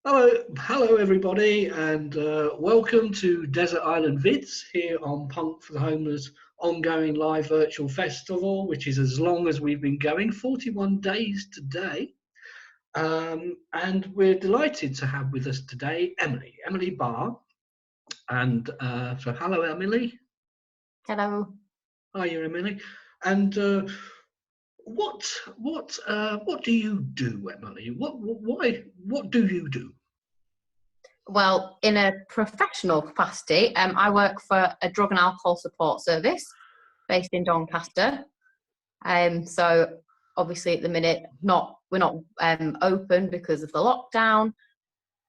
Hello everybody, and welcome to Desert Island Vids here on Punk for the Homeless ongoing live virtual festival, which is as long as we've been going, 41 days today. And we're delighted to have with us today Emily Barr. And so hello Emily. Hello. Hi, Emily. And what do you do, Emily? What do you do? Well, in a professional capacity, I work for a drug and alcohol support service based in Doncaster. So obviously at the minute, we're not open because of the lockdown,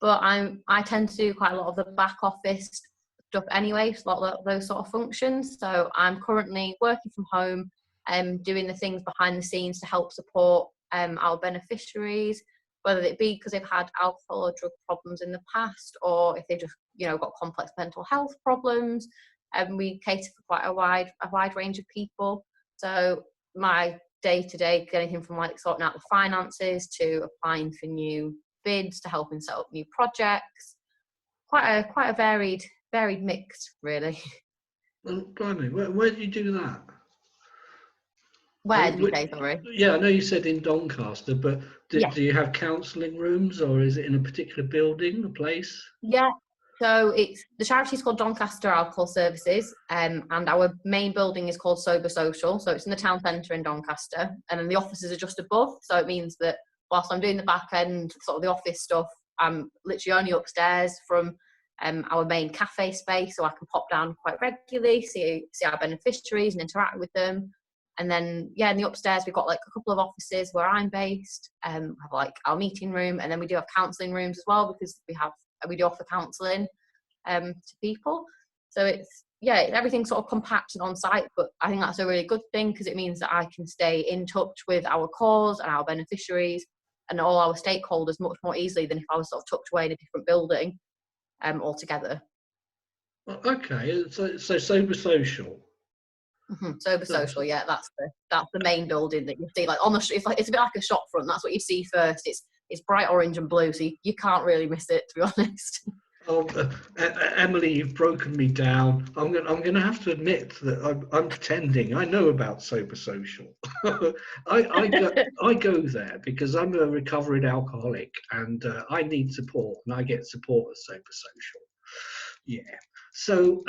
but I tend to do quite a lot of the back office stuff anyway, so a lot of those sort of functions. So I'm currently working from home, doing the things behind the scenes to help support our beneficiaries, whether it be because they've had alcohol or drug problems in the past, or if they've just, got complex mental health problems. We cater for quite a wide range of people. So my day-to-day, anything from like sorting out the finances to applying for new bids to helping set up new projects. Quite a varied mix, really. Well, blimey, where do you do that? Where did you say, sorry? Yeah, I know you said in Doncaster, but do Yeah. you have counselling rooms, or is it in a particular building, a place? Yeah, so the charity is called Doncaster Alcohol Services, and our main building is called Sober Social. So it's in the town centre in Doncaster, and then the offices are just above. So it means that whilst I'm doing the back end, sort of the office stuff, I'm literally only upstairs from our main cafe space, so I can pop down quite regularly, see our beneficiaries and interact with them. And then, in the upstairs, we've got like a couple of offices where I'm based, have like our meeting room, and then we do have counselling rooms as well, because we do offer counselling to people. So it's everything's sort of compact and on site, but I think that's a really good thing, because it means that I can stay in touch with our cause and our beneficiaries and all our stakeholders much more easily than if I was sort of tucked away in a different building altogether. Okay, so Sober Social. Mm-hmm. Sober Social, yeah, that's the main building that you see. Like on the, it's a bit like a shop front. That's what you see first. It's bright orange and blue, so you can't really miss it, to be honest. Oh, Emily, you've broken me down. I'm going to have to admit that I'm pretending I know about Sober Social. I go there because I'm a recovered alcoholic, and I need support, and I get support at Sober Social. Yeah. So,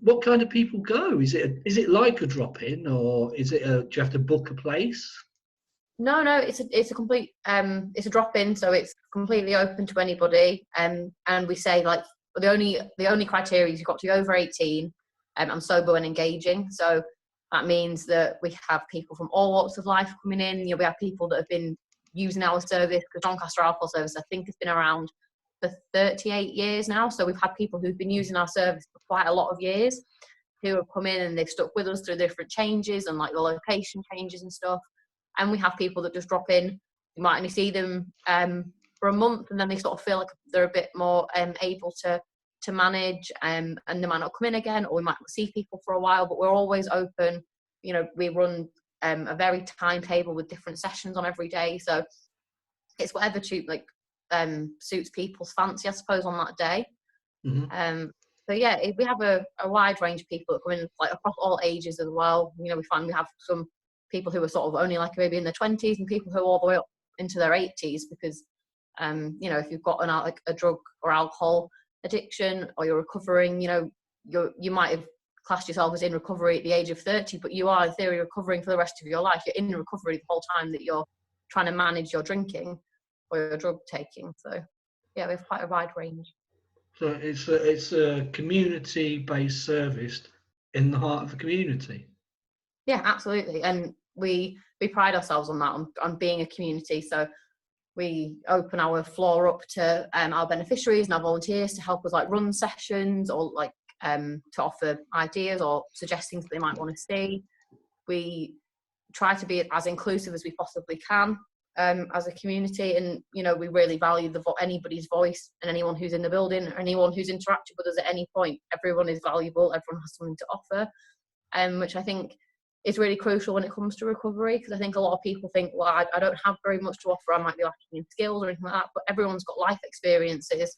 what kind of people go? Is it like a drop-in, or is it do you have to book a place? No, it's a complete it's a drop-in, so it's completely open to anybody. And we say like the only criteria is you've got to be over 18 and sober and engaging. So that means that we have people from all walks of life coming in. We have people that have been using our service, because Doncaster Alcohol Service, I think, has been around for 38 years now. So we've had people who've been using our service for quite a lot of years, who have come in and they've stuck with us through different changes and like the location changes and stuff. And we have people that just drop in. You might only see them for a month, and then they sort of feel like they're a bit more able to manage, and they might not come in again, or we might see people for a while, but we're always open. We run a very timetable with different sessions on every day. So it's whatever suits people's fancy, I suppose, on that day. Mm-hmm. We have a wide range of people that come in, like across all ages as well. We find we have some people who are sort of only like maybe in their 20s, and people who are all the way up into their 80s, because if you've got a drug or alcohol addiction, or you're recovering, you might have classed yourself as in recovery at the age of 30, but you are in theory recovering for the rest of your life. You're in recovery the whole time that you're trying to manage your drinking or your drug taking. So we have quite a wide range. So it's a community-based service in the heart of the community. Yeah, absolutely. And we pride ourselves on that, on being a community. So we open our floor up to our beneficiaries and our volunteers to help us like run sessions, or like to offer ideas or suggest things that they might want to see. We try to be as inclusive as we possibly can as a community, and we really value anybody's voice, and anyone who's in the building, or anyone who's interacted with us at any point. Everyone is valuable. Everyone has something to offer, which I think is really crucial when it comes to recovery, because I think a lot of people think, well, I don't have very much to offer, I might be lacking in skills or anything like that, but everyone's got life experiences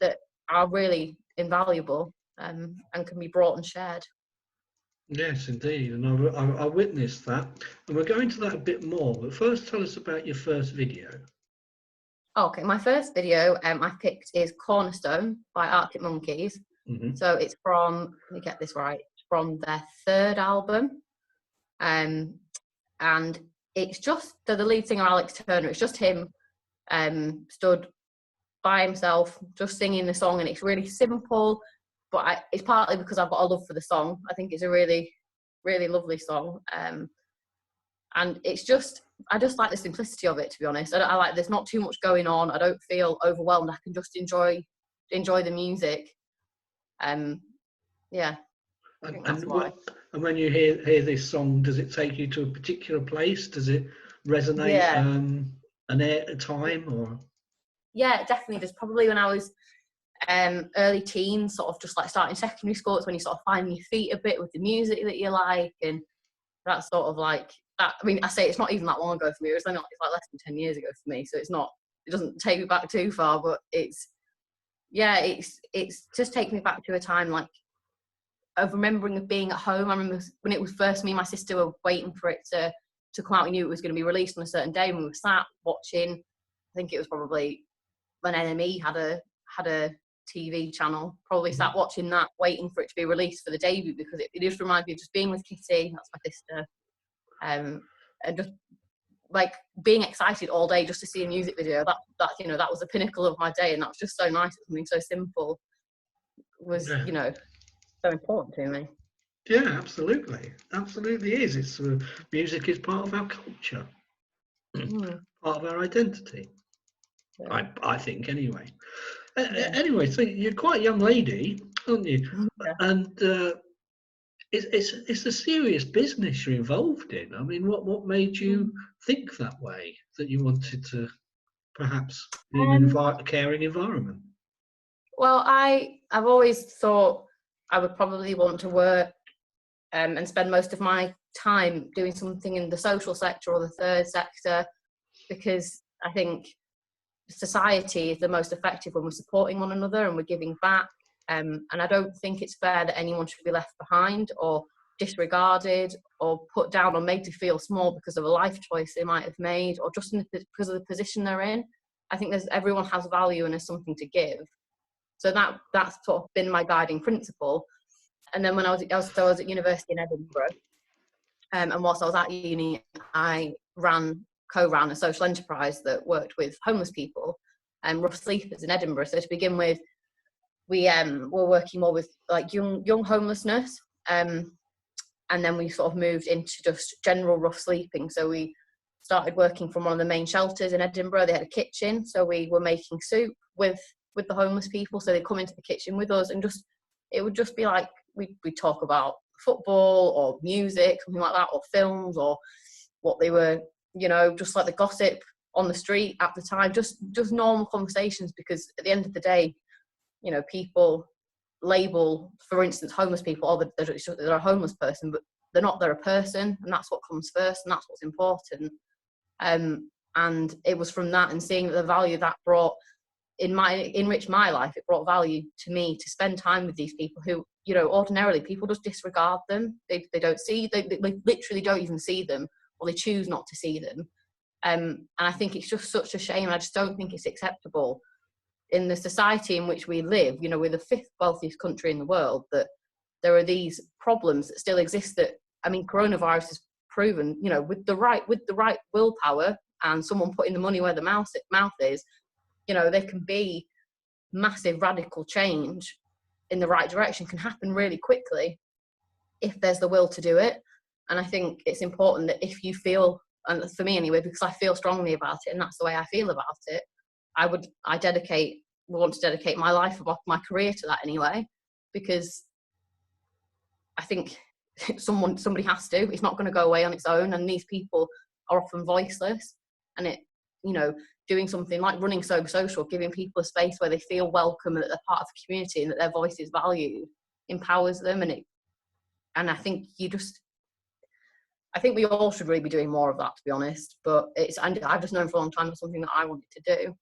that are really invaluable, and can be brought and shared. Yes, indeed, and I witnessed that, and we're going to that a bit more. But first, tell us about your first video. Okay, my first video I picked is Cornerstone by Arctic Monkeys. Mm-hmm. So it's from, let me get this right, from their third album, and it's just the lead singer Alex Turner. It's just him, stood by himself, just singing the song, and it's really simple. But it's partly because I've got a love for the song. I think it's a really, really lovely song. And it's just, I just like the simplicity of it, to be honest. I like, there's not too much going on. I don't feel overwhelmed. I can just enjoy the music. Yeah, I think that's why. And when you hear this song, does it take you to a particular place? Does it resonate Yeah. a time or? Yeah, definitely. There's probably when I was early teens, sort of just like starting secondary school, it's when you sort of find your feet a bit with the music that you like, and that's sort of like that. I mean, I say it's not even that long ago for me. It's like less than 10 years ago for me, so it doesn't take me back too far, but it's just taking me back to a time like of remembering of being at home. I remember when it was first, me and my sister were waiting for it to come out. We knew it was going to be released on a certain day, and we were sat watching, I think it was probably when NME had a TV channel, probably sat watching that, waiting for it to be released for the debut, because it just reminds me of just being with Kitty, that's my sister, and just like being excited all day just to see a music video. That you know, that was the pinnacle of my day, and that was just so nice. Something so simple was, you know, so important to me. Yeah, absolutely is. It's music is part of our culture, part of our identity. Yeah. I think anyway. Yeah. Anyway, so you're quite a young lady, aren't you? Yeah. And it's a serious business you're involved in. I mean, what made you think that way, that you wanted to perhaps be in a caring environment? Well, I've always thought I would probably want to work and spend most of my time doing something in the social sector or the third sector, because I think society is the most effective when we're supporting one another and we're giving back. And I don't think it's fair that anyone should be left behind or disregarded or put down or made to feel small because of a life choice they might have made, or just because of the position they're in. I think everyone has value and there's something to give. So that's sort of been my guiding principle. And then when I was at university in Edinburgh, and whilst I was at uni, I co-ran a social enterprise that worked with homeless people and rough sleepers in Edinburgh. So to begin with, we were working more with like young homelessness, and then we sort of moved into just general rough sleeping. So we started working from one of the main shelters in Edinburgh. They had a kitchen, so we were making soup with the homeless people. So they'd come into the kitchen with us, and it would just be like we'd talk about football or music, something like that, or films, or what they were, you know, just like the gossip on the street at the time, just normal conversations. Because at the end of the day, you know, people label, for instance, homeless people, oh, they're a homeless person, but they're not, they're a person, and that's what comes first, and that's what's important. And it was from that, and seeing the value that brought enriched my life, it brought value to me to spend time with these people who, you know, ordinarily people just disregard them. They don't see, they literally don't even see them, or they choose not to see them. And I think it's just such a shame. I just don't think it's acceptable in the society in which we live. You know, we're the 5th wealthiest country in the world, that there are these problems that still exist. That, I mean, coronavirus has proven, you know, with the right willpower and someone putting the money where the mouth is, you know, there can be massive radical change in the right direction, can happen really quickly if there's the will to do it. And I think it's important that if you feel, and for me anyway, because I feel strongly about it and that's the way I feel about it, I want to dedicate my life, my career to that anyway, because I think somebody has to. It's not going to go away on its own, and these people are often voiceless. And it, you know, doing something like running Sober Social, giving people a space where they feel welcome and that they're part of the community and that their voice is valued, empowers them. And I think you just, I think we all should really be doing more of that, to be honest. But I've just known for a long time it's something that I wanted to do.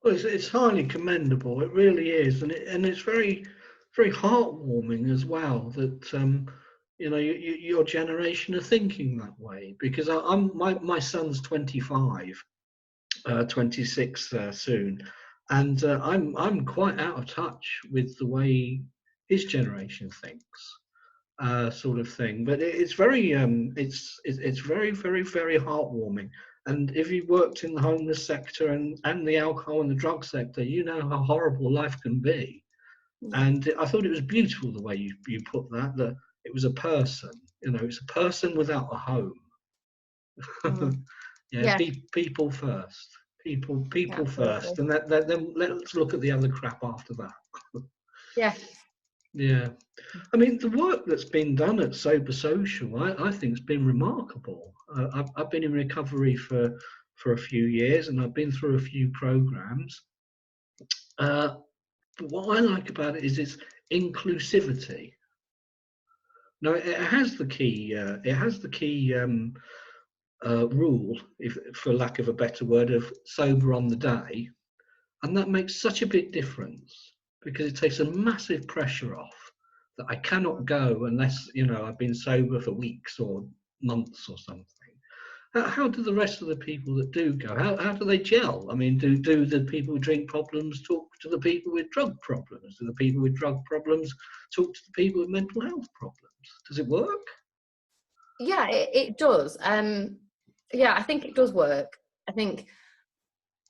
Well, it's highly commendable. It really is, and it's very, very heartwarming as well that your generation are thinking that way. Because my son's 25, 26 soon, and I'm quite out of touch with the way his generation thinks, sort of thing. But it's very it's very, very, very heartwarming. And if you worked in the homeless sector and the alcohol and the drug sector, you know how horrible life can be. And I thought it was beautiful the way you put that it was a person, it's a person without a home. Mm. Yeah, Yeah, people first, yeah, people absolutely. first, and then let's look at the other crap after that. Yeah, Yeah, I mean, the work that's been done at Sober Social, I think, has been remarkable. I've been in recovery for a few years, and I've been through a few programs. But what I like about it is its inclusivity. Now, it has the key. It has the key rule, if for lack of a better word, of sober on the day, and that makes such a big difference because it takes a massive pressure off that I cannot go unless I've been sober for weeks or months or something. How do the rest of the people that do go? How do they gel? I mean, do the people with drink problems talk to the people with drug problems? Do the people with drug problems talk to the people with mental health problems? Does it work? yeah, it does. Yeah, I think it does work. I think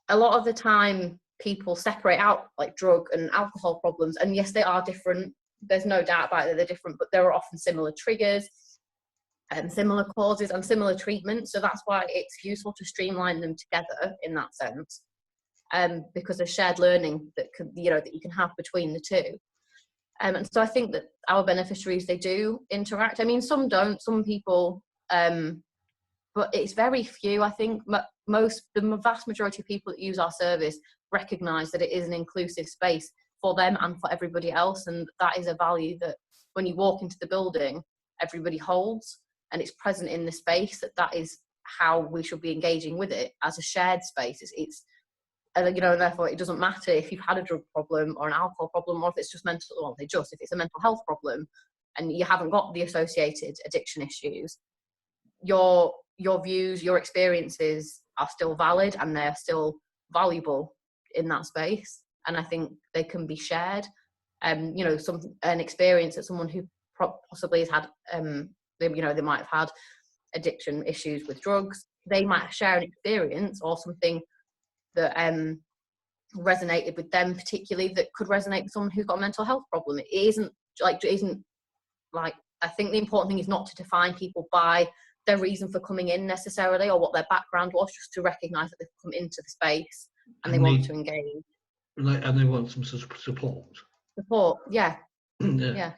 a lot of the time people separate out like drug and alcohol problems, and yes, they are different. There's no doubt about it, they're different, but there are often similar triggers and similar causes and similar treatments. So that's why it's useful to streamline them together in that sense, because there's shared learning that that you can have between the two. And so I think that our beneficiaries, they do interact. I mean, some don't, some people, but it's very few. I think the vast majority of people that use our service recognise that it is an inclusive space for them and for everybody else, and that is a value that when you walk into the building, everybody holds, and it's present in the space. That is how we should be engaging with it as a shared space. It's and therefore it doesn't matter if you've had a drug problem or an alcohol problem, or if it's just mental. Well, if it's a mental health problem and you haven't got the associated addiction issues, your views, your experiences are still valid and they're still valuable in that space. And I think they can be shared. An experience that someone who possibly has had, they might have had addiction issues with drugs. They might share an experience or something that resonated with them particularly that could resonate with someone who's got a mental health problem. It isn't like I think the important thing is not to define people by their reason for coming in necessarily or what their background was, just to recognise that they've come into the space and they want to engage. And they want some support. Support, yeah. Yeah.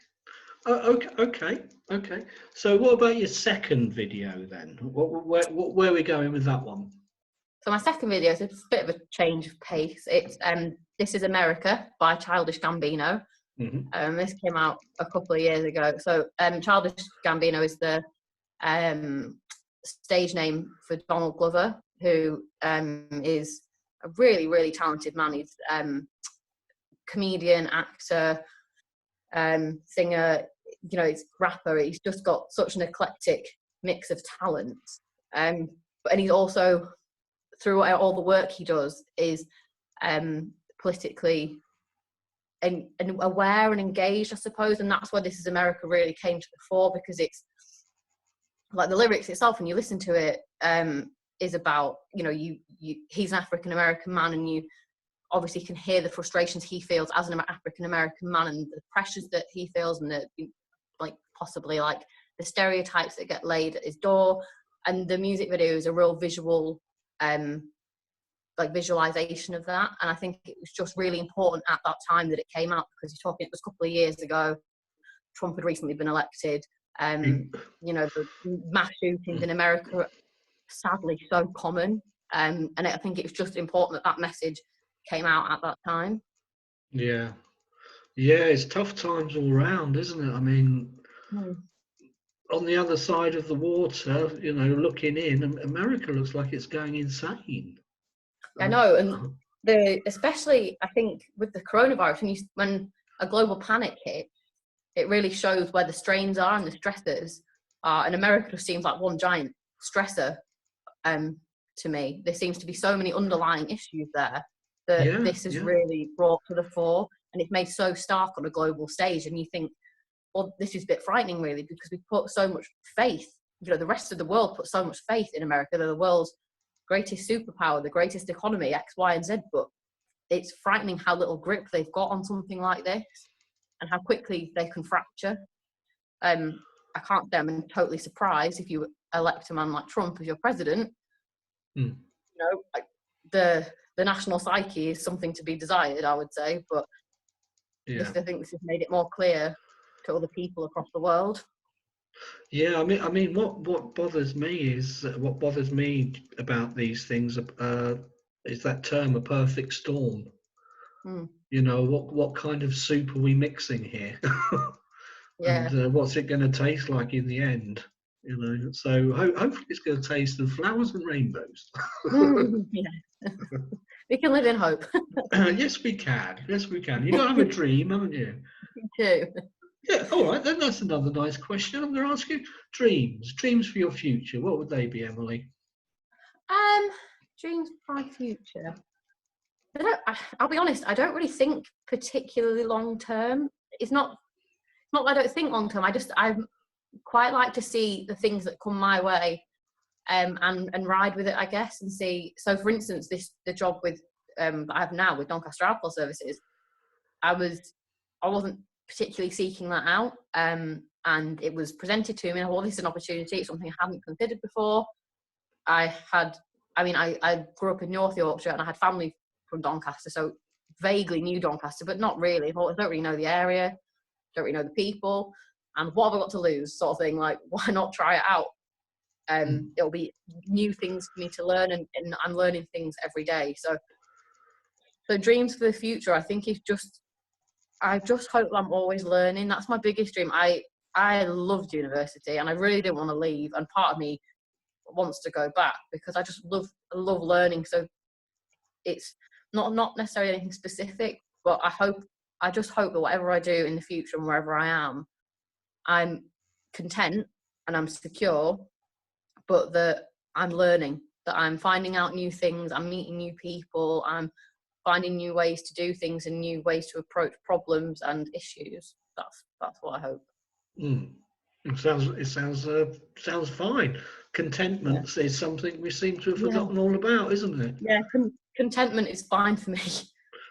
Yeah. Okay. So what about your second video then? Where are we going with that one? So my second video is a bit of a change of pace. It's This Is America by Childish Gambino. Mm-hmm. This came out a couple of years ago. So Childish Gambino is the stage name for Donald Glover, who is a really, really talented man. He's comedian, actor, singer, he's rapper. He's just got such an eclectic mix of talent. And he's also, through all the work he does, is politically and aware and engaged, I suppose. And that's where This Is America really came to the fore, because it's like the lyrics itself, when you listen to it, is about, he's an African American man, and you obviously can hear the frustrations he feels as an African American man, and the pressures that he feels, and the possibly the stereotypes that get laid at his door. And the music video is a real visual visualization of that. And I think it was just really important at that time that it came out, because you're talking, it was a couple of years ago, Trump had recently been elected. The mass shootings in America are sadly so common, and I think it was just important that message came out at that time. Yeah, it's tough times all around, isn't it? I mean, on the other side of the water, looking in, America looks like it's going insane. I know, and especially I think with the coronavirus, when a global panic hit, it really shows where the strains are and the stressors are. And America just seems like one giant stressor to me. There seems to be so many underlying issues there that Yeah, this has yeah. really brought to the fore, and it's made so stark on a global stage. And you think, well, this is a bit frightening, really, because we put so much faith. The rest of the world put so much faith in America. They're the world's greatest superpower, the greatest economy, X, Y, and Z. But it's frightening how little grip they've got on something like this, and how quickly they can fracture. I can't say I'm totally surprised if you elect a man like Trump as your president. Hmm. The national psyche is something to be desired, I would say, but Yeah. I think this has made it more clear to other people across the world. Yeah, I mean, what bothers me about these things is that term, a perfect storm. Mm. What kind of soup are we mixing here? Yeah. And what's it going to taste like in the end? So hopefully it's going to taste of flowers and rainbows. Yeah. We can live in hope. Yes, we can. Yes, we can. You got to have a dream, haven't you? Too. Yeah. All right. Then that's another nice question. I'm going to ask you dreams for your future. What would they be, Emily? Dreams for my future. I'll be honest, I don't really think particularly long term. It's not that I don't think long term. I quite like to see the things that come my way, and ride with it, I guess, and see. So, for instance, the job with that I have now with Doncaster Alcohol Services, I wasn't particularly seeking that out, and it was presented to me. And I thought, this is an opportunity. It's something I hadn't considered before. I grew up in North Yorkshire, and I had family from Doncaster, so vaguely knew Doncaster, but not really. I thought, I don't really know the area, don't really know the people, and what have I got to lose, sort of thing. Like, why not try it out? It'll be new things for me to learn, and I'm learning things every day. So dreams for the future, I think, I just hope I'm always learning. That's my biggest dream. I loved university, and I really didn't want to leave, and part of me wants to go back because I just love learning. So it's not necessarily anything specific, but I just hope that whatever I do in the future and wherever I am, I'm content and I'm secure, but that I'm learning, that I'm finding out new things, I'm meeting new people, I'm finding new ways to do things and new ways to approach problems and issues. That's what I hope. It sounds fine. Contentment is something we seem to have forgotten all about, isn't it? Yeah, contentment is fine for me.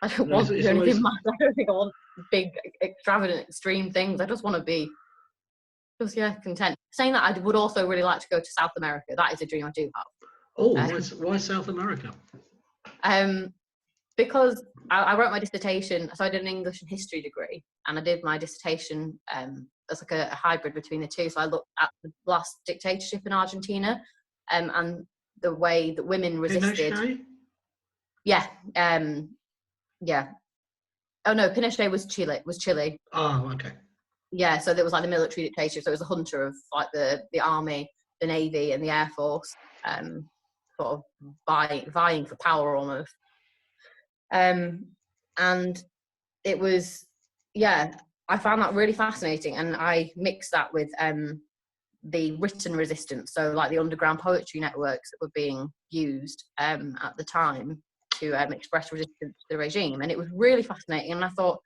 I don't No, want to it's do anything always mad. I don't think I want big, extravagant, extreme things. I just want to be content. Saying that, I would also really like to go to South America. That is a dream I do have. why South America? Because I wrote my dissertation, so I did an English and history degree, and I did my dissertation as like a hybrid between the two. So I looked at the last dictatorship in Argentina, and the way that women resisted. Pinochet? Yeah, yeah. Oh no, Pinochet was Chile. Oh, okay. Yeah, so there was like the military dictatorship. So it was a hunter of like the army, the navy, and the air force, sort of vying for power almost. And it was, I found that really fascinating, and I mixed that with the written resistance, so like the underground poetry networks that were being used at the time to express resistance to the regime, and it was really fascinating. And I thought,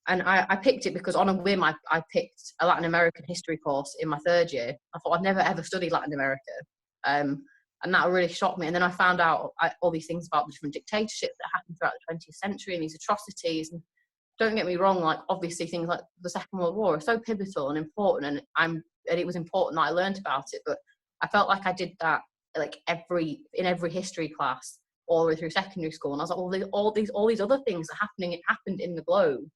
and I picked it because on a whim I picked a Latin American history course in my third year. I thought I'd never ever studied Latin America, and that really shocked me. And then I found out all these things about the different dictatorships that happened throughout the 20th century and these atrocities. And don't get me wrong, like obviously things like the Second World War are so pivotal and important, and it was important that I learned about it. But I felt like I did that like in every history class all the way through secondary school, and I was like, well, all these other things are happening. It happened in the globe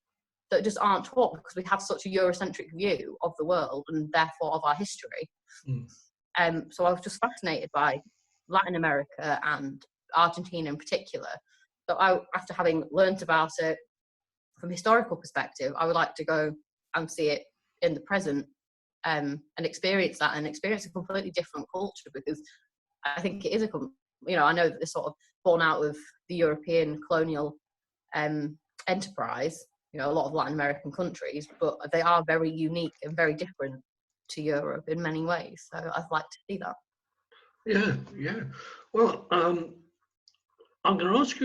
that just aren't taught because we have such a Eurocentric view of the world and therefore of our history. So I was just fascinated by Latin America and Argentina in particular. So after having learnt about it from a historical perspective, I would like to go and see it in the present and experience that and experience a completely different culture, because I think it is I know that they're sort of born out of the European colonial enterprise, a lot of Latin American countries, but they are very unique and very different to Europe in many ways. So I'd like to see that. Yeah, yeah. Well, I'm going to ask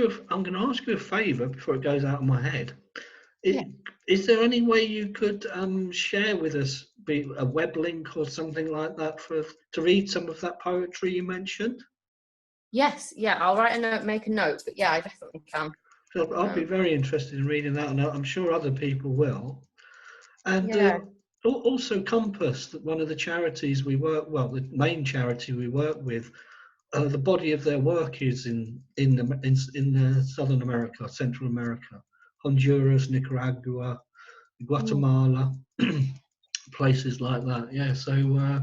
you a favour before it goes out of my head. Yeah. Is there any way you could share with us, be a web link or something like that, to read some of that poetry you mentioned? Yes, yeah, I'll write a note, make a note, but yeah, I definitely can. So I'd be very interested in reading that, and I'm sure other people will. And Yeah. Also Compass, one of the charities we work, well, the main charity we work with, the body of their work is in Southern America, Central America, Honduras, Nicaragua, Guatemala, places like that. Yeah, so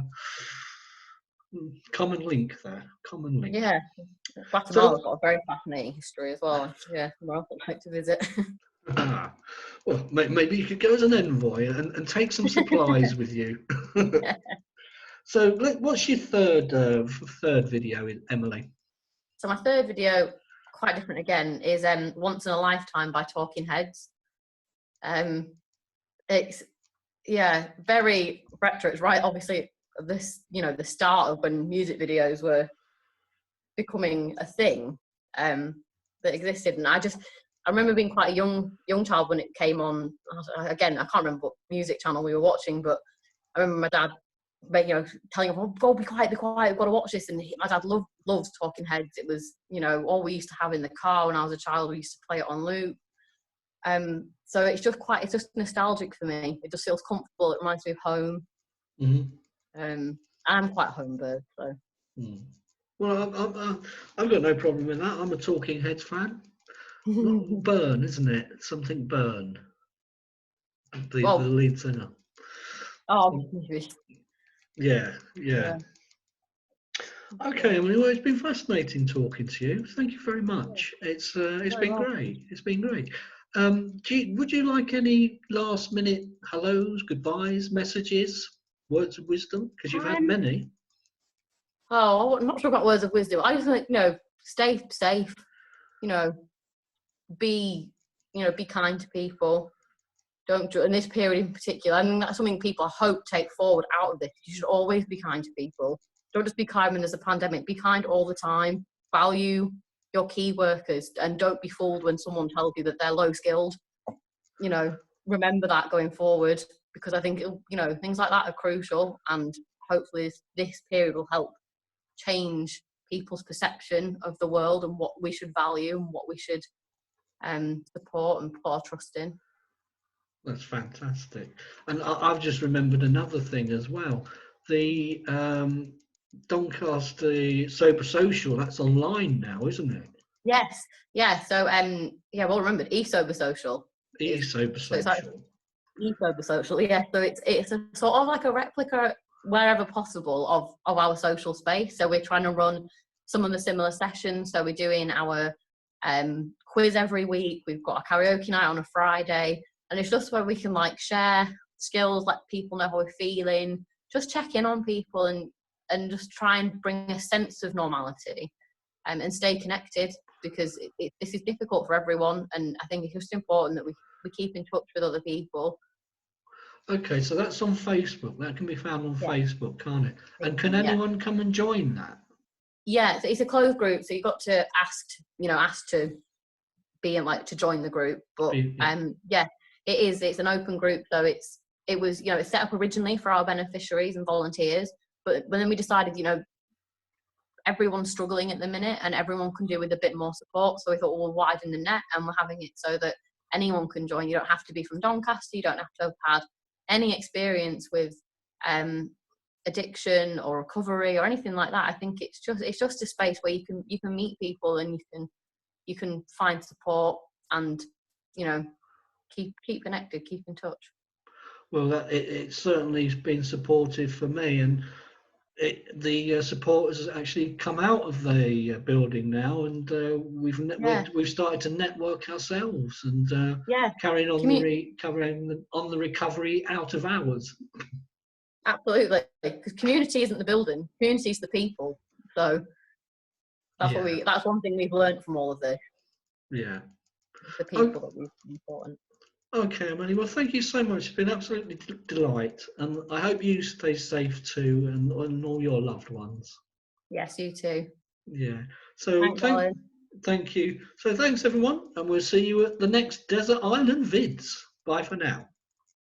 common link there, common link. Yeah, Guatemala's got a very fascinating history as well. Yeah, well, I'd like to visit. Well, maybe you could go as an envoy and take some supplies with you. So, what's your third video, Emily? So my third video, quite different again, is Once in a Lifetime by Talking Heads. It's very retro. It's right, obviously, the start of when music videos were becoming a thing that existed, and I remember being quite a young child when it came on. Again, I can't remember what music channel we were watching, but I remember my dad, telling him, "Oh, go, be quiet, we've got to watch this." And my dad loved Talking Heads. It was, all we used to have in the car when I was a child. We used to play it on loop. So it's just nostalgic for me. It just feels comfortable. It reminds me of home. Mm-hmm. I'm quite a home bird, so. Well, I've got no problem with that. I'm a Talking Heads fan. Burn, isn't it? Something Burn. The lead singer. Oh, yeah. Okay, Emily. Well, it's been fascinating talking to you. Thank you very much. It's been great. It's been great. Would you like any last-minute hellos, goodbyes, messages, words of wisdom? Because you've had many. Oh, I'm not sure about words of wisdom. I just think, stay safe. Be kind to people. Don't, in this period in particular, I mean, that's something people I hope take forward out of this. You should always be kind to people. Don't just be kind when there's a pandemic. Be kind all the time. Value your key workers, and don't be fooled when someone tells you that they're low skilled. Remember that going forward, because I think things like that are crucial, and hopefully this period will help change people's perception of the world and what we should value and what we should support and put our trust in. That's fantastic. And I've just remembered another thing as well. The Doncaster Sober Social, that's online now, isn't it? Yes. Yeah. So well remembered. eSober Social. eSober Social. eSober Social. Yeah. So it's a sort of like a replica wherever possible of our social space. So we're trying to run some of the similar sessions. So we're doing our quiz every week. We've got a karaoke night on a Friday, and it's just where we can share skills, let people know how we're feeling, just check in on people, and just try and bring a sense of normality and stay connected, because this is difficult for everyone, and I think it's just important that we keep in touch with other people. Okay, so that's on Facebook. That can be found on Facebook, can't it? And can anyone come and join that? Yeah, it's a closed group, so you've got to ask to be in, to join the group. But it's an open group, so it was it's set up originally for our beneficiaries and volunteers, but then we decided everyone's struggling at the minute and everyone can do with a bit more support, so we thought, well, we'll widen the net, and we're having it so that anyone can join. You don't have to be from Doncaster, you don't have to have had any experience with addiction or recovery or anything like that. I think it's just a space where you can meet people, and you can find support, and keep connected, keep in touch. Well, it certainly has been supportive for me, and the support has actually come out of the building now, and we've started to network ourselves and carrying on the recovery out of hours. Absolutely, because community isn't the building, community is the people. So that's one thing we've learned from all of this. Yeah. The people that we've important. Okay, Emily. Well, thank you so much. It's been absolutely delight, and I hope you stay safe too, and all your loved ones. Yes, you too. Yeah. So Thanks, Alan. thank you. So thanks everyone, and we'll see you at the next Desert Island Vids. Bye for now.